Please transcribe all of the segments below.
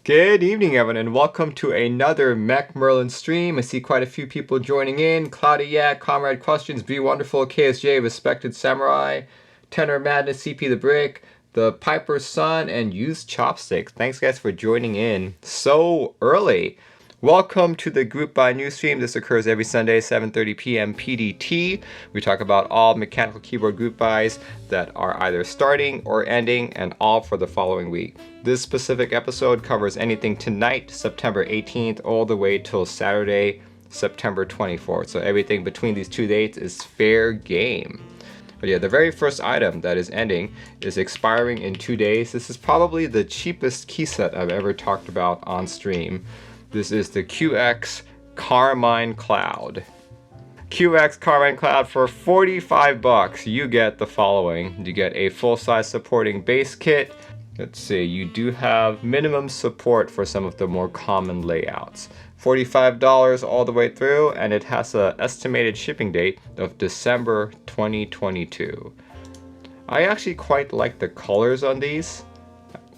Good evening, everyone, and welcome to another Mech Merlin stream. I see quite a few people joining in. Cloudy Yak, Comrade Questions, Be Wonderful, KSJ, Respected Samurai, Tenor Madness, CP the Brick, The Piper's Son, and Used Chopsticks. Thanks, guys, for joining in so early. Welcome to the Group Buy News stream. This occurs every Sunday, 7:30 p.m. PDT. We talk about all mechanical keyboard group buys that are either starting or ending, and all for the following week. This specific episode covers anything tonight, September 18th, all the way till Saturday, September 24th. So everything between these two dates is fair game. But yeah, the very first item that is ending is expiring in 2 days. This is probably the cheapest key set I've ever talked about on stream. This is the QX Carmine Cloud. QX Carmine Cloud for 45 bucks. You get the following. You get a full-size supporting base kit. Let's see, you do have minimum support for some of the more common layouts. $45 all the way through, and it has an estimated shipping date of December 2022. I actually quite like the colors on these.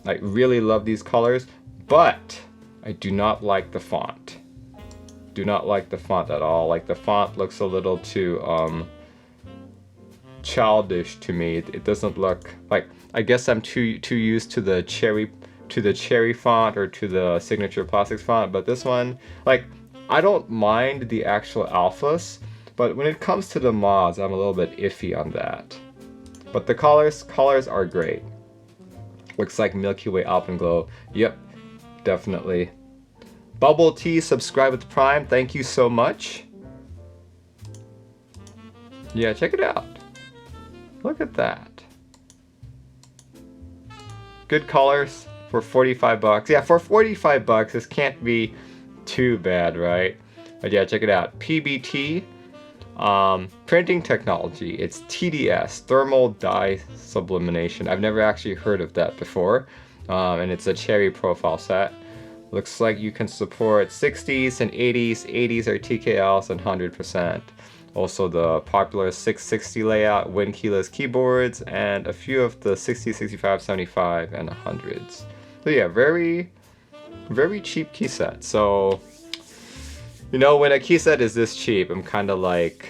I really love these colors, but I do not like the font. Do not like the font at all. Like, the font looks a little too childish to me. It doesn't look like, I guess I'm too used to the cherry font or to the Signature Plastics font, but this one, like, I don't mind the actual alphas, but when it comes to the mods, I'm a little bit iffy on that. But the colors are great. Looks like Milky Way Alpenglow. Yep, definitely. Bubble Tea, subscribe with Prime. Thank you so much. Yeah, check it out. Look at that. Good colors for 45 bucks. Yeah, for 45 bucks, this can't be too bad, right? But yeah, check it out. PBT, printing technology. It's TDS, thermal dye sublimation. I've never actually heard of that before. And it's a cherry profile set. Looks like you can support 60s and 80s. 80s are TKLs and 100%. Also the popular 660 layout, Win keyless keyboards, and a few of the 60, 65, 75, and 100s. So yeah, very, very cheap key set. So, you know, when a key set is this cheap, I'm kind of like,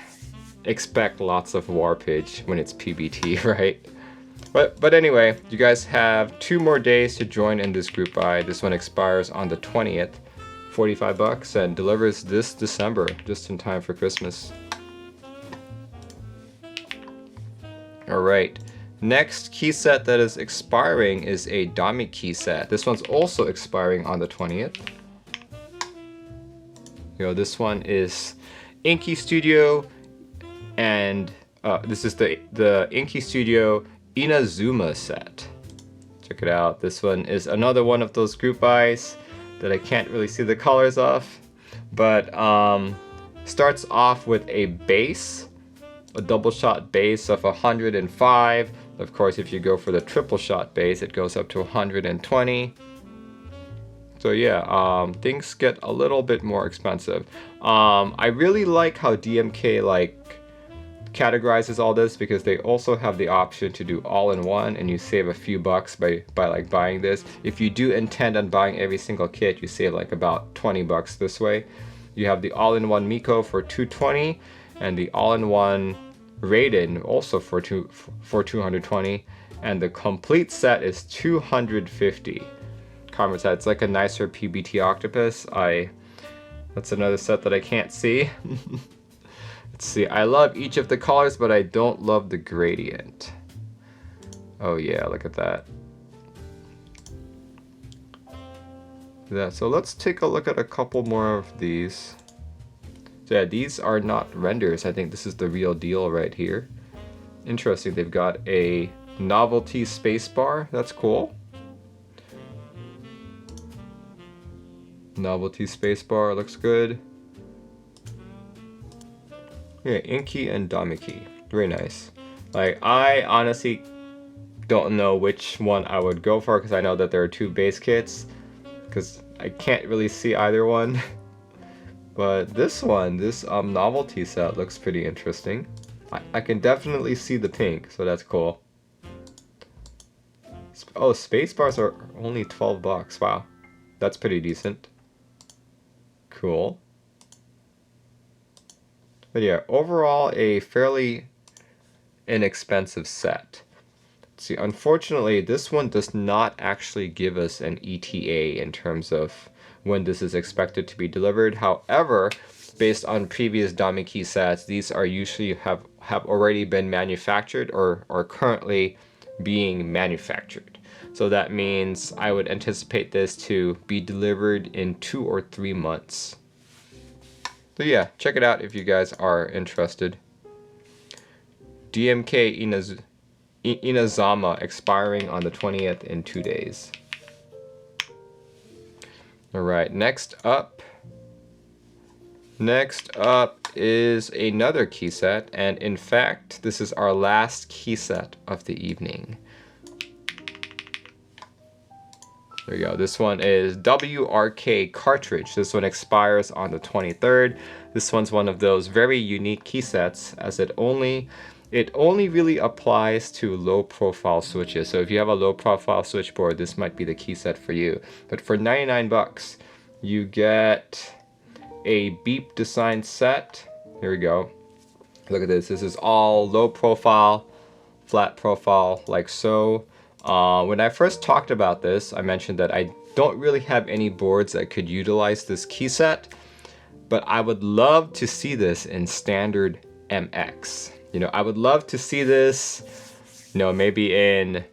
expect lots of warpage when it's PBT, right? But anyway, you guys have 2 more days to join in this group buy. This one expires on the 20th, 45 bucks, and delivers this December, just in time for Christmas. Alright, next key set that is expiring is a Divinikey set. This one's also expiring on the 20th. You know, this one is Inky Studio, and this is the Inky Studio Inazama set. Check it out. This one is another one of those group buys that I can't really see the colors of, but starts off with a base, a double shot base of 105. Of course, if you go for the triple shot base, it goes up to 120. So yeah, things get a little bit more expensive. I really like how DMK categorizes all this, because they also have the option to do all-in-one, and you save a few bucks by like buying this. If you do intend on buying every single kit, you save like about 20 bucks this way. You have the all-in-one Miko for 220, and the all-in-one Raiden also for 220, and the complete set is 250. Carmine said it's like a nicer PBT Octopus. That's another set that I can't see. Let's see, I love each of the colors, but I don't love the gradient. Oh yeah, look at that. Yeah, so let's take a look at a couple more of these. So yeah, these are not renders. I think this is the real deal right here. Interesting, they've got a novelty spacebar. That's cool. Novelty spacebar looks good. Yeah, Inky and Divinikey. Very nice. Like, I honestly don't know which one I would go for, because I know that there are 2 base kits, because I can't really see either one. But this one, this novelty set looks pretty interesting. I can definitely see the pink, so that's cool. Oh, space bars are only 12 bucks. Wow. That's pretty decent. Cool. But yeah, overall a fairly inexpensive set. See, unfortunately, this one does not actually give us an ETA in terms of when this is expected to be delivered. However, based on previous Divinikey sets, these are usually have already been manufactured or are currently being manufactured. So that means I would anticipate this to be delivered in 2 or 3 months. So yeah, check it out if you guys are interested. DMK Inazama expiring on the 20th in 2 days. Alright, next up is another key set, and in fact, this is our last key set of the evening. There you go. This one is WRK Cartridge. This one expires on the 23rd. This one's one of those very unique key sets, as it only really applies to low profile switches. So if you have a low profile switchboard, this might be the key set for you. But for 99 bucks, you get a beep design set. Here we go. Look at this. This is all low profile, flat profile, like so. When I first talked about this, I mentioned that I don't really have any boards that could utilize this key set, but I would love to see this in standard MX. You know, I would love to see this, you know, maybe in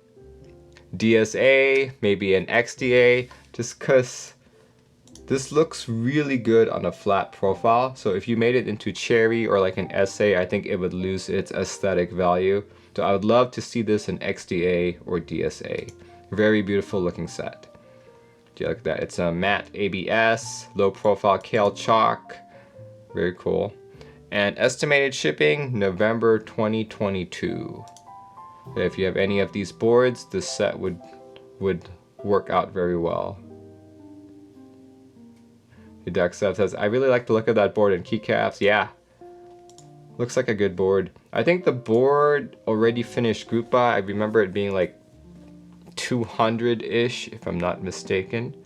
DSA, maybe in XDA, just because this looks really good on a flat profile. So if you made it into cherry or like an SA, I think it would lose its aesthetic value. So I would love to see this in XDA or DSA. Very beautiful looking set. Do you like that? It's a matte ABS, low profile Kale chalk. Very cool. And estimated shipping, November 2022. If you have any of these boards, this set would work out very well. Deskmats says, I really like the look of that board and keycaps. Yeah, looks like a good board. I think the board already finished group buy. I remember it being like 200-ish, if I'm not mistaken.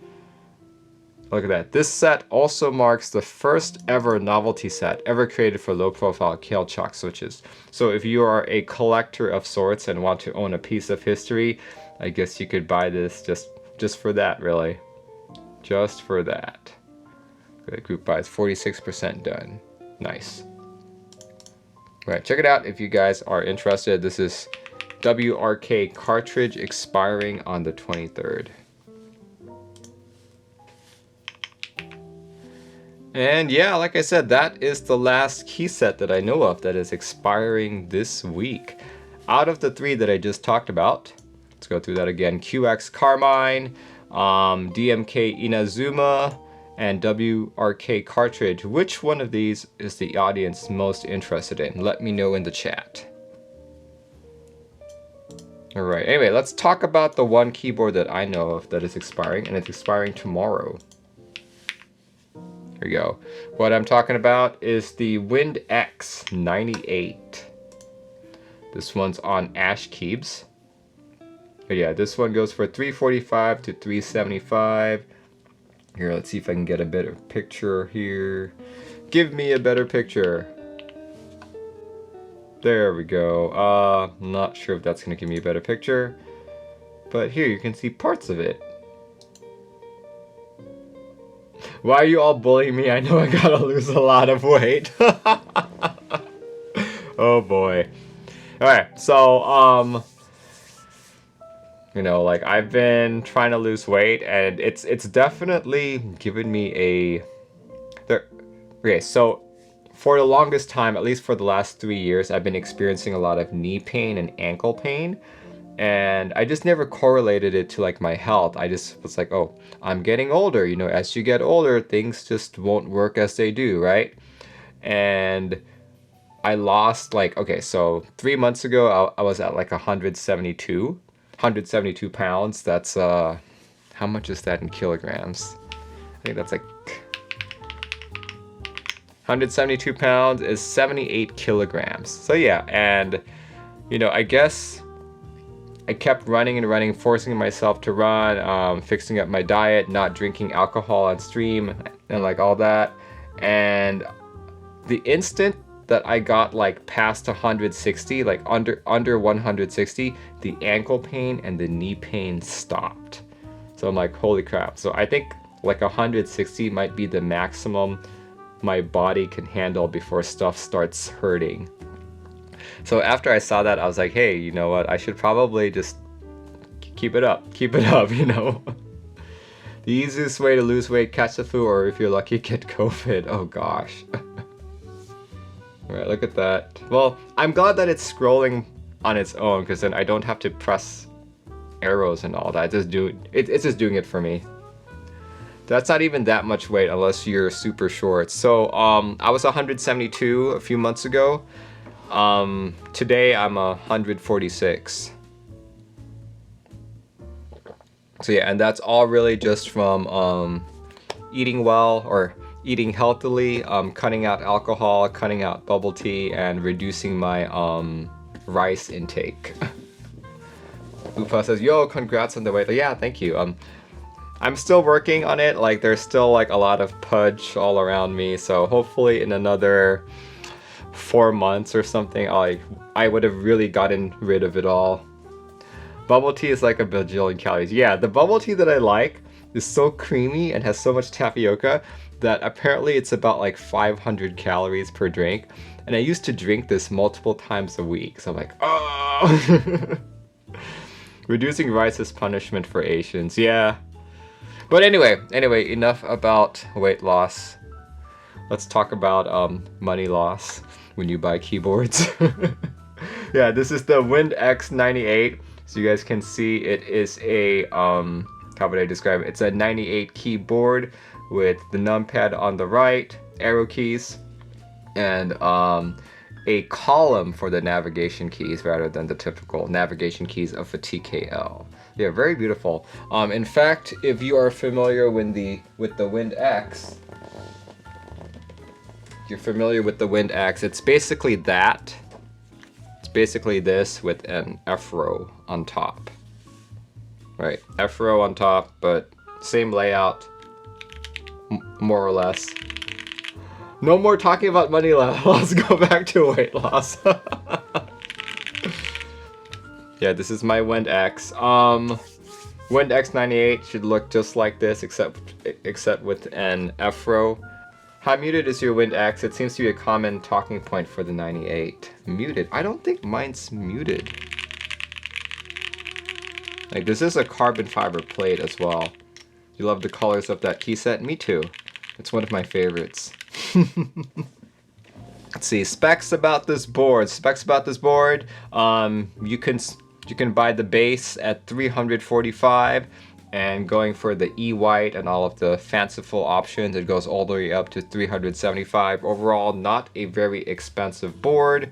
Look at that. This set also marks the first ever novelty set ever created for low profile Kale chalk switches. So if you are a collector of sorts and want to own a piece of history, I guess you could buy this just for that, really. Just for that. The group buy is 46% done. Nice. Right, check it out if you guys are interested. This is WRK Cartridge expiring on the 23rd. And yeah, like I said, that is the last key set that I know of that is expiring this week. Out of the 3 that I just talked about, let's go through that again. QX Carmine, DMK Inazama, and WRK Cartridge. Which one of these is the audience most interested in? Let me know in the chat. Alright, anyway, let's talk about the one keyboard that I know of that is expiring, and it's expiring tomorrow. Here we go. What I'm talking about is the Wind X98. This one's on Ash Keebs. But yeah, this one goes for $345 to $375. Here, let's see if I can get a better picture here. Give me a better picture. There we go. Not sure if that's gonna give me a better picture, but here you can see parts of it. Why are you all bullying me? I know I gotta lose a lot of weight. Oh boy. Alright, so you know, like I've been trying to lose weight, and it's definitely given me okay, so for the longest time, at least for the last 3 years, I've been experiencing a lot of knee pain and ankle pain, and I just never correlated it to like my health. I just was like, oh, I'm getting older, you know, as you get older, things just won't work as they do, right? And I lost like, okay, so 3 months ago, I was at like 172 pounds. That's how much is that in kilograms? I think that's like 172 pounds is 78 kilograms. So yeah, and you know, I guess I kept running and running, forcing myself to run, fixing up my diet, not drinking alcohol on stream, and like all that. And the instant that I got like past 160, like under 160, the ankle pain and the knee pain stopped. So I'm like, holy crap. So I think like 160 might be the maximum my body can handle before stuff starts hurting. So after I saw that, I was like, hey, you know what? I should probably just keep it up, you know? The easiest way to lose weight, catch the flu, or if you're lucky, get COVID. Oh gosh. Alright, look at that. Well, I'm glad that it's scrolling on its own, because then I don't have to press arrows and all that. It's just doing it for me. That's not even that much weight unless you're super short. So I was 172 a few months ago. Today I'm 146. So yeah, and that's all really just from eating well or eating healthily, cutting out alcohol, cutting out bubble tea, and reducing my rice intake. Upa says, yo, congrats on the weight. Yeah, thank you. I'm still working on it. Like, there's still like a lot of pudge all around me. So hopefully in another 4 months or something, I would have really gotten rid of it all. Bubble tea is like a bajillion calories. Yeah, the bubble tea that I like is so creamy and has so much tapioca that apparently it's about like 500 calories per drink. And I used to drink this multiple times a week. So I'm like, oh! Reducing rice is punishment for Asians. Yeah. But anyway, enough about weight loss. Let's talk about money loss when you buy keyboards. Yeah, this is the Wind X98. So you guys can see it is a, how would I describe it? It's a 98 keyboard with the numpad on the right, arrow keys, and a column for the navigation keys rather than the typical navigation keys of a TKL. Yeah, very beautiful. In fact, if you are familiar with the Wind X, you're familiar with the Wind X, it's basically that. It's basically this with an F row on top. Right, F row on top, but same layout, more or less. No more talking about money loss. Let's go back to weight loss. Yeah, this is my Wind X. Wind X98 should look just like this, except with an F row. How muted is your Wind X? It seems to be a common talking point for the 98. Muted? I don't think mine's muted. Like, this is a carbon fiber plate as well. You love the colors of that key set? Me too. It's one of my favorites. Let's see, specs about this board. You can buy the base at $345, and going for the E-White and all of the fanciful options, it goes all the way up to $375. Overall, not a very expensive board.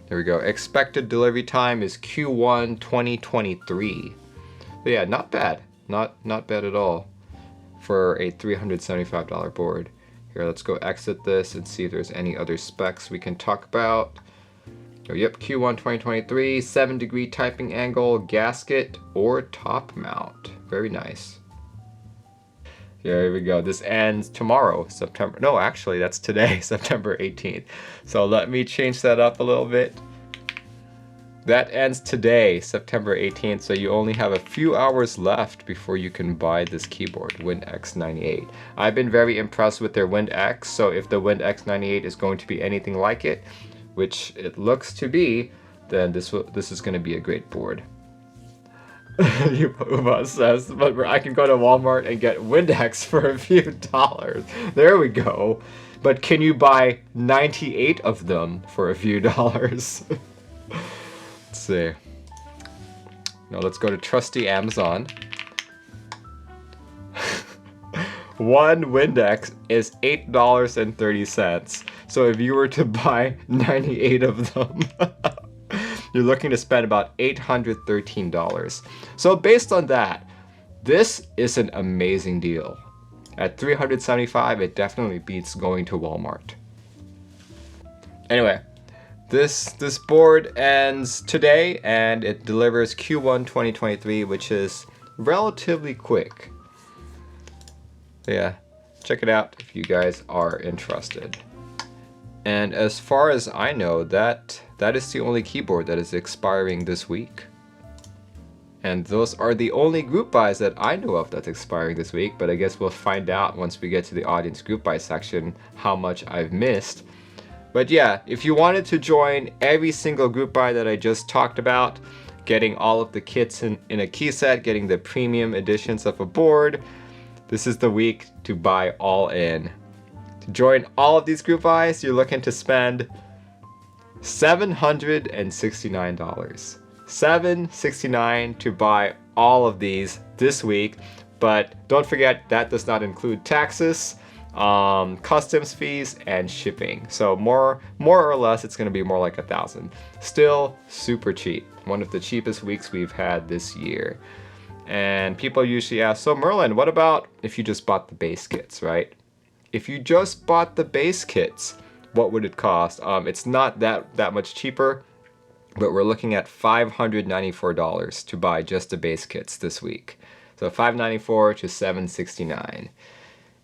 There we go. Expected delivery time is Q1 2023. So yeah, not bad. Not bad at all for a $375 board. Here, let's go exit this and see if there's any other specs we can talk about. Oh, yep, Q1 2023, 7-degree typing angle, gasket, or top mount. Very nice. Here we go. This ends tomorrow, September. No, actually, that's today, September 18th. So let me change that up a little bit. That ends today, September 18th, so you only have a few hours left before you can buy this keyboard, Wind X98. I've been very impressed with their Wind X, so if the Wind X98 is going to be anything like it, which it looks to be, then this is going to be a great board. Uba says, but I can go to Walmart and get Wind X for a few dollars. There we go. But can you buy 98 of them for a few dollars? Let's see. Now let's go to trusty Amazon. One Wind X is $8.30. So if you were to buy 98 of them, you're looking to spend about $813. So based on that, this is an amazing deal. At $375, it definitely beats going to Walmart. Anyway, This board ends today, and it delivers Q1 2023, which is relatively quick. So yeah, check it out if you guys are interested. And as far as I know, that is the only keyboard that is expiring this week. And those are the only group buys that I know of that's expiring this week, but I guess we'll find out once we get to the audience group buy section how much I've missed. But yeah, if you wanted to join every single group buy that I just talked about, getting all of the kits in a key set, getting the premium editions of a board, this is the week to buy all in. To join all of these group buys, you're looking to spend $769. $769 to buy all of these this week, but don't forget that does not include taxes, customs fees, and shipping. So more or less, it's going to be more like $1,000. Still super cheap. One of the cheapest weeks we've had this year. And people usually ask, so Merlin, what about if you just bought the base kits, right? If you just bought the base kits, what would it cost? It's not that much cheaper, but we're looking at $594 to buy just the base kits this week. So $594 to $769.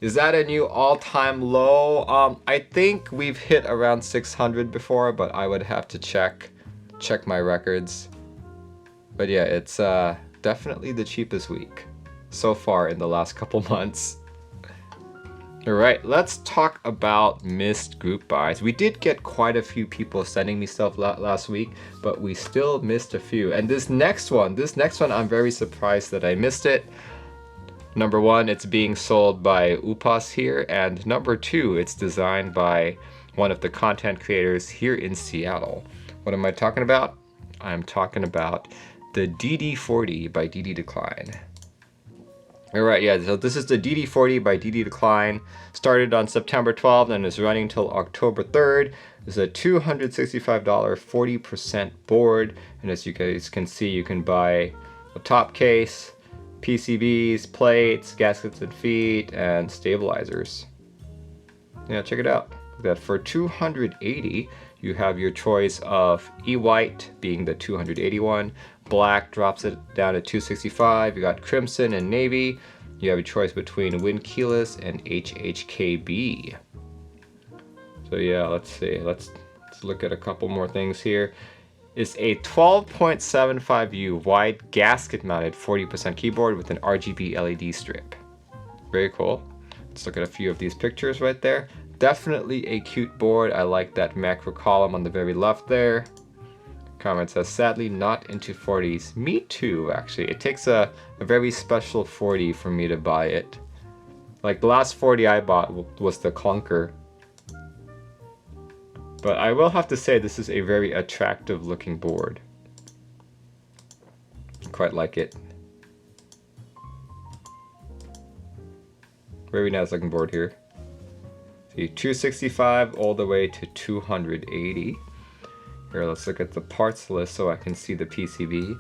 Is that a new all-time low? I think we've hit around $600 before, but I would have to check my records. But yeah, it's definitely the cheapest week so far in the last couple months. Alright, let's talk about missed group buys. We did get quite a few people sending me stuff last week, but we still missed a few. And this next one, I'm very surprised that I missed it. Number one, it's being sold by Upas here, and number two, it's designed by one of the content creators here in Seattle. What am I talking about? I'm talking about the DD40 by DD Decline. Alright, yeah, so this is the DD40 by DD Decline. Started on September 12th and is running till October 3rd. It's a $265 40% board, and as you guys can see, you can buy a top case, PCBs, plates, gaskets and feet, and stabilizers. Yeah, check it out. That for $280, you have your choice of E-White being the 281, black drops it down to $265. You got crimson and navy. You have a choice between wind keyless and HHKB. So yeah, let's see. Let's look at a couple more things here. It's a 12.75U wide gasket mounted 40% keyboard with an RGB LED strip. Very cool. Let's look at a few of these pictures right there. Definitely a cute board. I like that macro column on the very left there. Comment says, sadly not into 40s. Me too, actually. It takes a very special 40 for me to buy it. Like the last 40 I bought was the Clunker. But I will have to say this is a very attractive looking board. Quite like it. Very nice looking board here. See, 265 all the way to 280. Here, let's look at the parts list so I can see the PCB.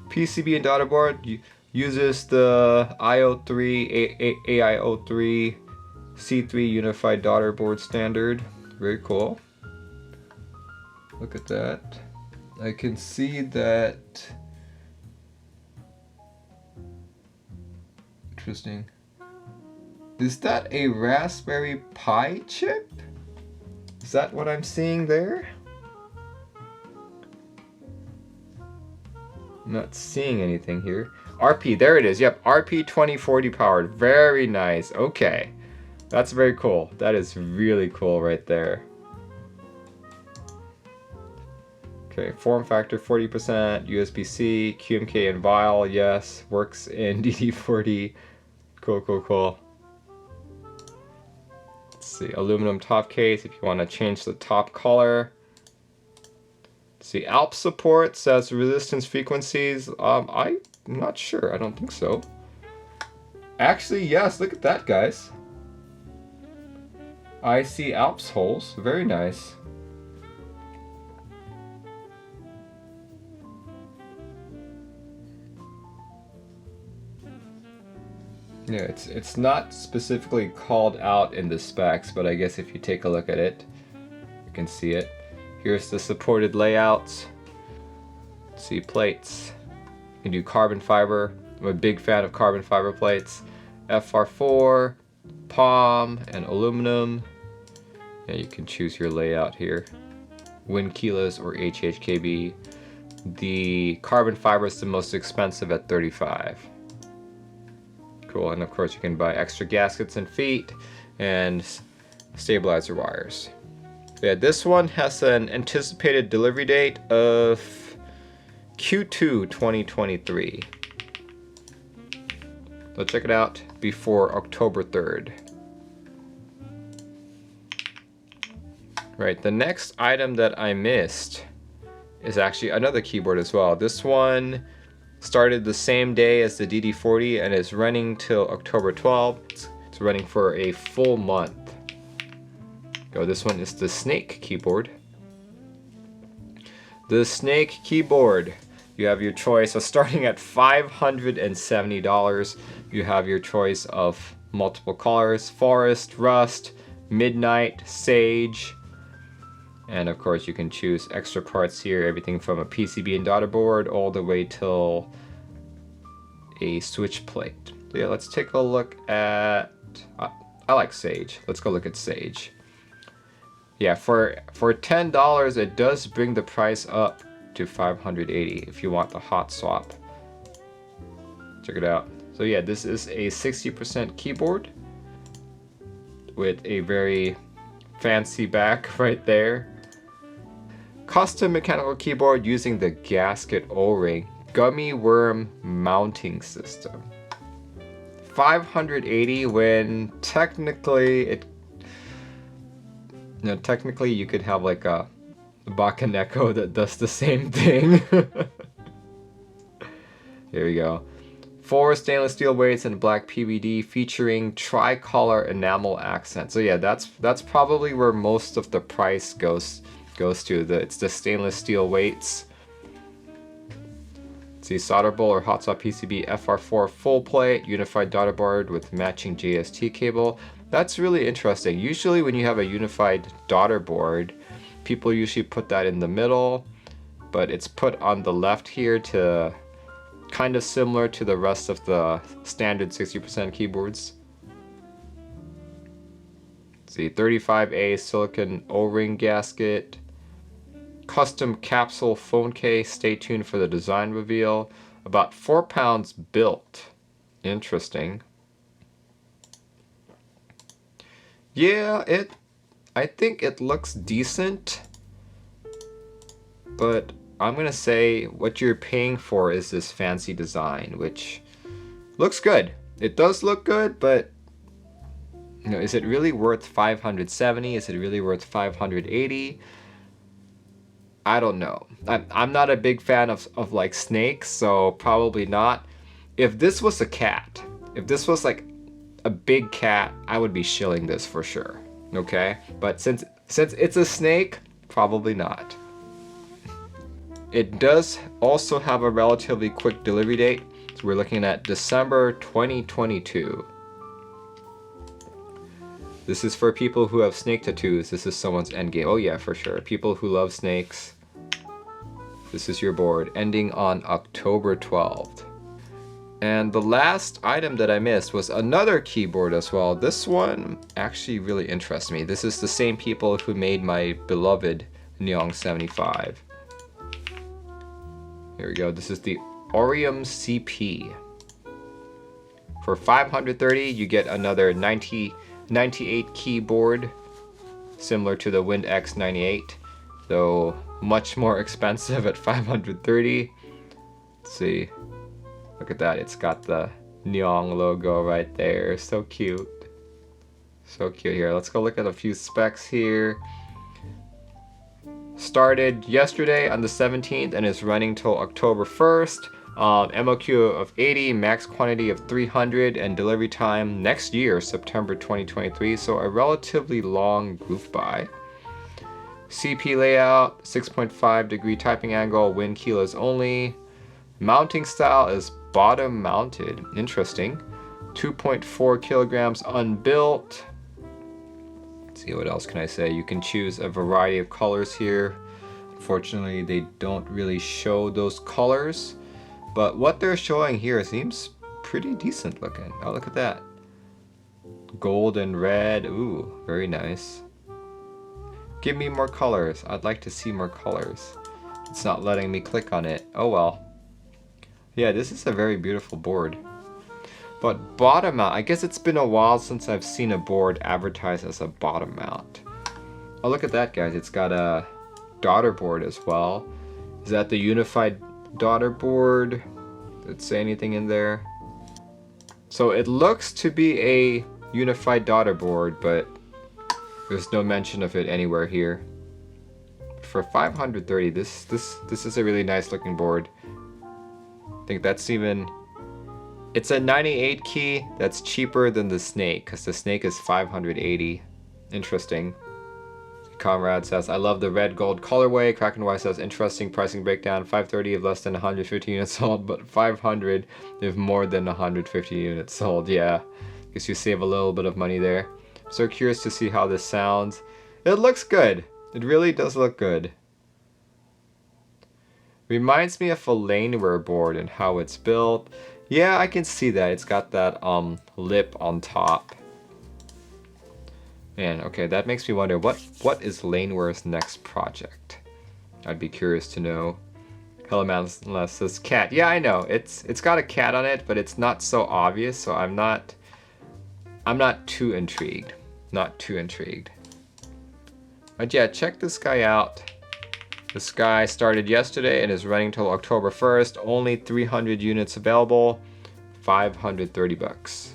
PCB and daughterboard uses the IO3, AIO3, C3 Unified Daughterboard standard. Very cool. Look at that. I can see that. Interesting. Is that a Raspberry Pi chip? Is that what I'm seeing there? I'm not seeing anything here. RP, there it is. Yep, RP 2040 powered. Very nice. Okay. That's very cool. That is really cool right there. Okay, form factor 40%, USB-C, QMK and vial, yes. Works in DD40. Cool, cool, cool. Let's see, aluminum top case if you want to change the top color. See, ALP support says resistance frequencies. I'm not sure. I don't think so. Actually, yes. Look at that, guys. I see ALPS holes. Very nice. Yeah, it's not specifically called out in the specs, but I guess if you take a look at it, you can see it. Here's the supported layouts. Let's see, plates. You can do carbon fiber. I'm a big fan of carbon fiber plates. FR4, palm, and aluminum. Yeah, you can choose your layout here. Win kilos or HHKB. The carbon fiber is the most expensive at $35. Cool, and of course you can buy extra gaskets and feet and stabilizer wires. Yeah, this one has an anticipated delivery date of Q2 2023. So check it out before October 3rd. Right, the next item that I missed is actually another keyboard as well. This one started the same day as the DD40 and is running till October 12th. It's running for a full month. Go, this one is the Snake keyboard. The Snake keyboard. You have your choice of starting at $570. You have your choice of multiple colors: forest, rust, midnight, sage. And of course you can choose extra parts here, everything from a PCB and daughter board all the way till a switch plate. So yeah, let's take a look at, I like sage. Let's go look at sage. Yeah, for $10 it does bring the price up to $580 if you want the hot swap. Check it out. So yeah, this is a 60% keyboard with a very fancy back right there. Custom mechanical keyboard using the gasket O-ring gummy worm mounting system. $580 when technically technically you could have like a Bakaneko that does the same thing. Here we go. 4 stainless steel weights and black PVD featuring tricolor enamel accent. So yeah, that's probably where most of the price goes to. It's the stainless steel weights. See, solder bowl or hot swap PCB FR4 full plate, unified daughter board with matching JST cable. That's really interesting. Usually when you have a unified daughter board, people usually put that in the middle, but it's put on the left here to kind of similar to the rest of the standard 60% keyboards. See, 35A silicon O-ring gasket, custom capsule phone case. Stay tuned for the design reveal. About 4 pounds built. Interesting. Yeah, I think it looks decent, but I'm gonna say what you're paying for is this fancy design, which looks good. It does look good, but is it really worth $570? Is it really worth $580? I don't know. I'm not a big fan of like snakes, so probably not. If this was a cat, if this was like a big cat, I would be shilling this for sure. Okay, but since it's a snake, probably not. It does also have a relatively quick delivery date, so we're looking at December 2022. This is for people who have snake tattoos. This is someone's endgame. Oh yeah, for sure. People who love snakes. This is your board, ending on October 12th. And the last item that I missed was another keyboard as well. This one actually really interests me. This is the same people who made my beloved Neong 75. Here we go. This is the Oreum CP. For $530, you get another 98 keyboard, similar to the Wind X98, though much more expensive at $530. Let's see. Look at that. It's got the Neong logo right there. So cute. So cute here. Let's go look at a few specs here. Started yesterday on the 17th and is running till October 1st. MOQ of 80, max quantity of 300, and delivery time next year, September 2023. So a relatively long goof by. CP layout, 6.5 degree typing angle, win kilos only. Mounting style is bottom mounted. Interesting. 2.4 kilograms unbuilt. Let's see, what else can I say? You can choose a variety of colors here. Fortunately, they don't really show those colors, but what they're showing here seems pretty decent looking. Oh, look at that. Gold and red. Ooh, very nice. Give me more colors. I'd like to see more colors. It's not letting me click on it. Oh well. Yeah, this is a very beautiful board. But bottom mount, I guess it's been a while since I've seen a board advertised as a bottom mount. Oh, look at that, guys. It's got a daughter board as well. Is that the unified daughter board? Did it say anything in there? So it looks to be a unified daughter board, but there's no mention of it anywhere here. For 530, this is a really nice looking board. I think that's even... It's a 98 key. That's cheaper than the Snake, because the Snake is 580. Interesting. Comrade says, I love the red gold colorway. Krakenwise says, interesting pricing breakdown. 530 if less than 150 units sold, but 500 if more than 150 units sold. Yeah, guess you save a little bit of money there. So curious to see how this sounds. It looks good. It really does look good. Reminds me of a Laneware board and how it's built. Yeah, I can see that. It's got that lip on top. Man, okay, that makes me wonder what is Laneware's next project? I'd be curious to know. Hello Man says cat. Yeah, I know. It's got a cat on it, but it's not so obvious, so I'm not too intrigued. Not too intrigued. But yeah, check this guy out. This guy started yesterday and is running till October 1st. Only 300 units available. 530 bucks.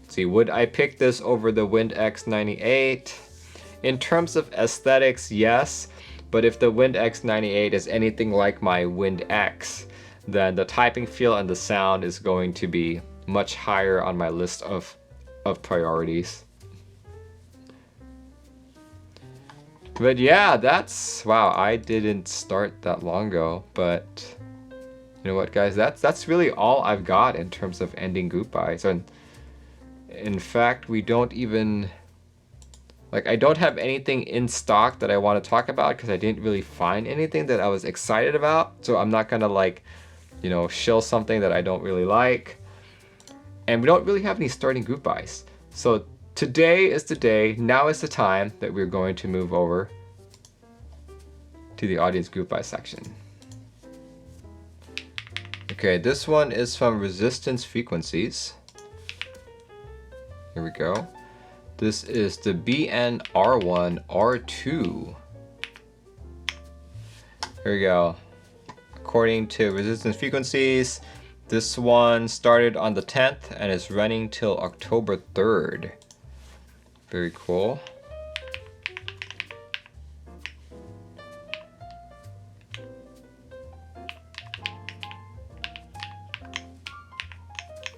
See, would I pick this over the Wind X98? In terms of aesthetics, yes. But if the Wind X98 is anything like my Wind X, then the typing feel and the sound is going to be much higher on my list of priorities. But yeah, that's... Wow, I didn't start that long ago, but... You know what, guys? That's really all I've got in terms of ending group buys. And in fact, we don't even... Like, I don't have anything in stock that I want to talk about because I didn't really find anything that I was excited about. So I'm not gonna, like, you know, shill something that I don't really like. And we don't really have any starting group buys. So today is the day, now is the time that we're going to move over to the audience group buy section. Okay, this one is from Resistance Frequencies. Here we go. This is the BNr1 R2. Here we go. According to Resistance Frequencies, this one started on the 10th and is running till October 3rd. Very cool.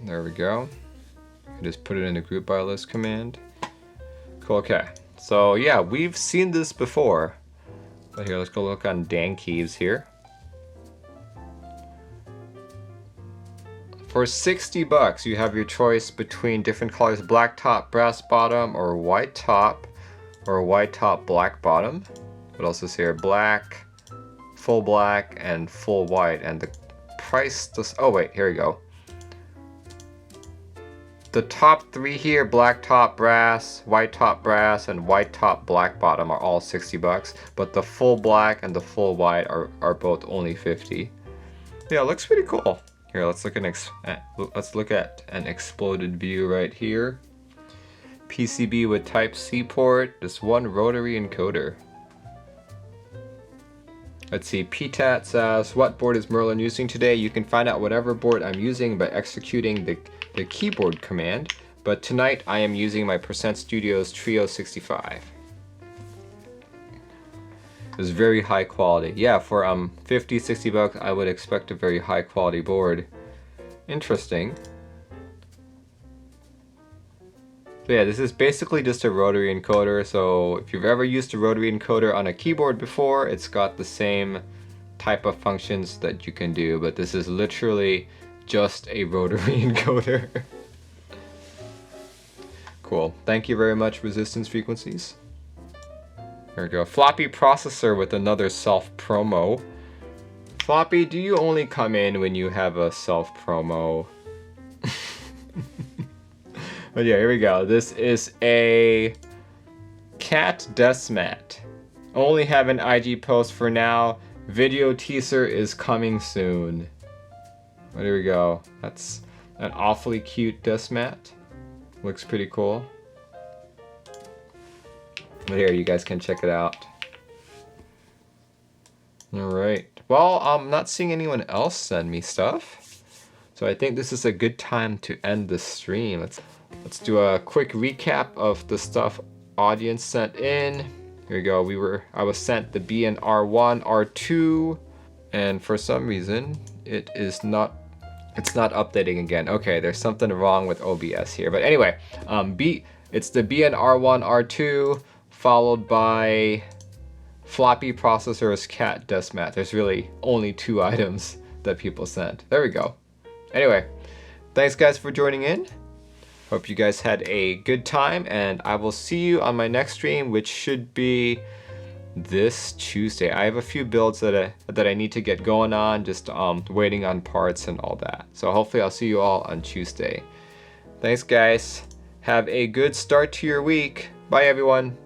There we go. I just put it in the group by list command. Cool, okay. So yeah, we've seen this before. But here, let's go look on Dankeys here. For 60 bucks, you have your choice between different colors: black top, brass bottom, or white top, black bottom. What else is here? Black, full black, and full white. And the price does... Oh wait, here we go. The top three here, black top brass, white top brass, and white top black bottom, are all 60 bucks. But the full black and the full white are both only 50. Yeah, it looks pretty cool. Here, let's look at an exploded view right here. PCB with Type-C port, this one rotary encoder. Let's see, PTAT says, what board is Merlin using today? You can find out whatever board I'm using by executing the keyboard command, but tonight I am using my Percent Studios Trio 65. It's very high quality. Yeah, for 50, 60 bucks, I would expect a very high quality board. Interesting. So yeah, this is basically just a rotary encoder. So if you've ever used a rotary encoder on a keyboard before, it's got the same type of functions that you can do, but this is literally just a rotary encoder. Cool. Thank you very much, Resistance Frequencies. There we go. Floppy processor with another self-promo. Floppy, do you only come in when you have a self-promo? But yeah, here we go. This is a cat Deskmat. Only have an IG post for now. Video teaser is coming soon. But here we go. That's an awfully cute Deskmat. Looks pretty cool. But here, you guys can check it out. Alright. Well, I'm not seeing anyone else send me stuff. So I think this is a good time to end the stream. Let's do a quick recap of the stuff audience sent in. Here we go. I was sent the BNr1 R2, and for some reason it's not updating again. Okay, there's something wrong with OBS here. But anyway, it's the BNr1 R2 followed by Floppy processor's cat Deskmat. There's really only 2 items that people sent. There we go. Anyway, thanks guys for joining in. Hope you guys had a good time, and I will see you on my next stream, which should be this Tuesday. I have a few builds that I need to get going on, just waiting on parts and all that. So hopefully I'll see you all on Tuesday. Thanks guys. Have a good start to your week. Bye everyone.